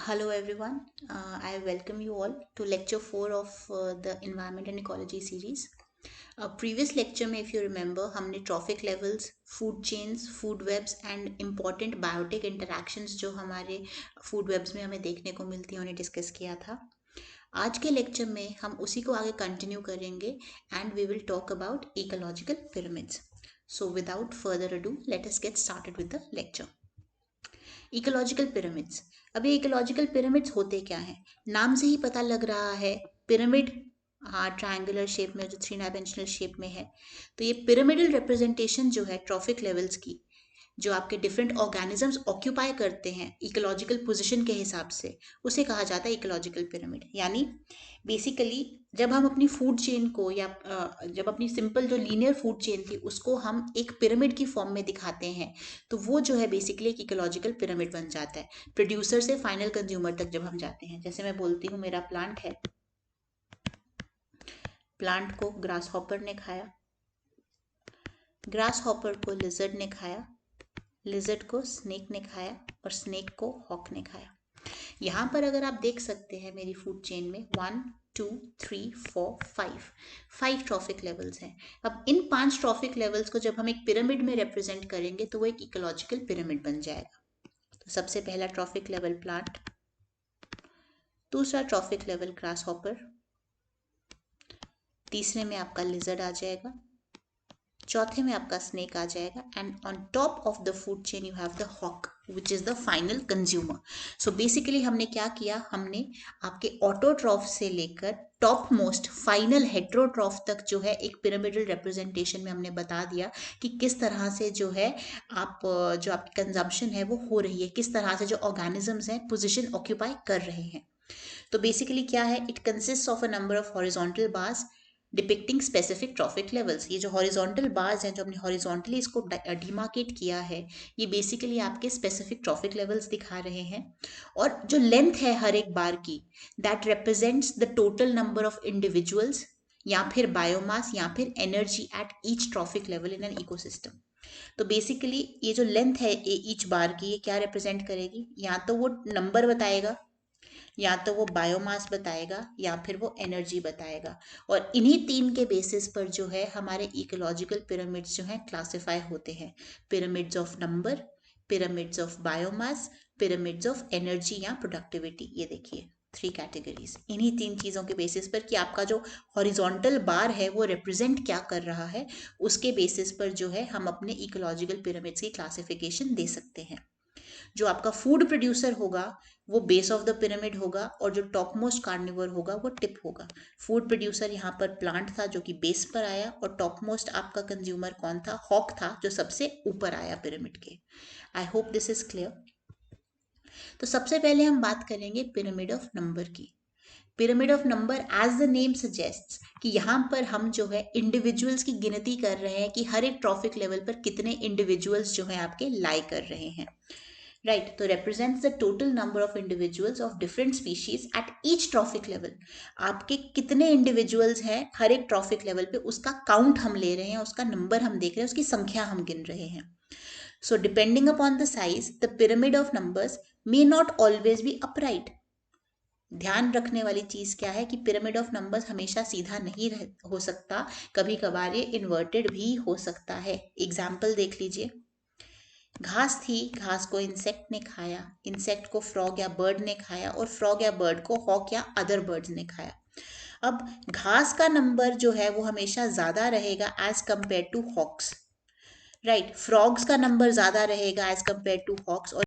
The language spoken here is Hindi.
Hello everyone, I welcome you all to lecture 4 of the Environment and Ecology series. Previous lecture में if you remember हमने trophic levels, food chains, food webs and important biotic interactions जो हमारे food webs में हमें देखने को मिलती हैं उन्हें डिस्कस किया था. आज के लेक्चर में हम उसी को आगे कंटिन्यू करेंगे and we will talk about ecological pyramids. So without further ado, let us get started with the lecture. Ecological pyramids. अब ये इकोलॉजिकल पिरामिड्स होते क्या हैं? नाम से ही पता लग रहा है पिरामिड, हाँ, ट्रायंगुलर शेप में जो 3 डायमेंशनल शेप में है. तो ये पिरामिडल रिप्रेजेंटेशन जो है ट्रॉफिक लेवल्स की, जो आपके डिफरेंट ऑर्गेनिजम्स ऑक्यूपाई करते हैं इकोलॉजिकल पोजीशन के हिसाब से, उसे कहा जाता है इकोलॉजिकल पिरामिड. यानी बेसिकली जब हम अपनी फूड चेन को या जब अपनी सिंपल जो लीनियर फूड चेन थी उसको हम एक पिरामिड की फॉर्म में दिखाते हैं तो वो जो है बेसिकली एक इकोलॉजिकल पिरामिड बन जाता है. प्रोड्यूसर से फाइनल कंज्यूमर तक जब हम जाते हैं, जैसे मैं बोलती हूँ मेरा प्लांट है, प्लांट को ग्रास हॉपर ने खाया, ग्रास हॉपर को लिजर्ड ने खाया, लिजर्ड को स्नेक ने खाया और स्नेक को हॉक ने खाया. यहाँ पर अगर आप देख सकते हैं मेरी फूड चेन में 1 2 3 4 5 ट्रॉफिक लेवल्स हैं. अब इन 5 ट्रॉफिक लेवल्स को जब हम एक पिरामिड में रिप्रेजेंट करेंगे तो वो एक इकोलॉजिकल पिरामिड बन जाएगा. तो सबसे पहला ट्रॉफिक लेवल प्लांट, दूसरा ट्रॉफिक लेवल ग्रास हॉपर, तीसरे में आपका लिजर्ड आ जाएगा, चौथे में आपका स्नेक आ जाएगा and on top of the food chain you have the hawk which is the final consumer. So basically हमने क्या किया, हमने आपके ऑटोट्रॉफ से लेकर टॉप मोस्ट फाइनल हेट्रोट्रॉफ तक जो है एक पिरामिडल रिप्रेजेंटेशन में हमने बता दिया कि किस तरह से जो है आप जो आपकी कंजम्पशन है वो हो रही है, किस तरह से जो ऑर्गेनिजम्स हैं पोजिशन ऑक्यूपाई कर रहे हैं. तो बेसिकली क्या है, it consist of a number of horizontal bars depicting specific trophic levels. ये जो हॉरिजॉन्टल बार्स हैं, जो हमने हॉरिजॉन्टली इसको डिमार्केट किया है, ये बेसिकली आपके स्पेसिफिक ट्रॉफिक लेवल्स दिखा रहे हैं. और जो लेंथ है हर एक बार की, that represents the total number of individuals या फिर बायोमास या फिर energy at each trophic level in an ecosystem. तो बेसिकली ये जो लेंथ है ईच बार की, ये क्या रिप्रेजेंट करेगी, या तो वो नंबर बताएगा, या तो वो बायोमास बताएगा, या फिर वो एनर्जी बताएगा. और इन्हीं 3 के बेसिस पर जो है हमारे इकोलॉजिकल पिरामिड्स जो हैं क्लासिफाई होते हैं. Pyramids of number, pyramids of biomass, pyramids of energy या प्रोडक्टिविटी. ये देखिए 3 कैटेगरीज, इन्हीं 3 चीज़ों के बेसिस पर कि आपका जो हॉरिजॉन्टल बार है वो रिप्रेजेंट क्या कर रहा है, उसके बेसिस पर जो है हम अपने इकोलॉजिकल पिरामिड्स की क्लासिफिकेशन दे सकते हैं. जो आपका फूड प्रोड्यूसर होगा वो बेस ऑफ द पिरामिड होगा और जो टॉप मोस्ट कार्निवर होगा वो टिप होगा. फूड प्रोड्यूसर यहाँ पर प्लांट था जो कि बेस पर आया, और टॉप मोस्ट आपका कंज्यूमर कौन था, हॉक था, जो सबसे ऊपर आया पिरामिड के. I hope this is clear. तो सबसे पहले हम बात करेंगे पिरामिड ऑफ नंबर की. Pyramid of number as the name suggest कि यहाँ पर हम जो है इंडिविजुअल्स की गिनती कर रहे हैं कि हर एक ट्रॉफिक लेवल पर कितने इंडिविजुअल्स जो है आपके लाई कर रहे हैं. राइट, तो represents the total number of individuals of different species at each trophic level. आपके कितने इंडिविजुअल्स हैं हर एक ट्रॉफिक लेवल पे, उसका काउंट हम ले रहे हैं, उसका नंबर हम देख रहे हैं, उसकी संख्या हम गिन रहे हैं. So depending upon the size the pyramid of numbers may not always be upright. ध्यान रखने वाली चीज क्या है कि पिरामिड ऑफ नंबर्स हमेशा सीधा नहीं हो सकता, कभी कभार ये इन्वर्टेड भी हो सकता है. एग्जाम्पल देख लीजिए, घास थी, घास को इंसेक्ट ने खाया, इंसेक्ट को फ्रॉग या बर्ड ने खाया, और फ्रॉग या बर्ड को हॉक या अदर बर्ड्स ने खाया. अब घास का नंबर जो है वो हमेशा ज्यादा रहेगा as compare to hawks. Right, frogs का नंबर ज्यादा रहेगा एज कंपेयर टू हॉक्स, और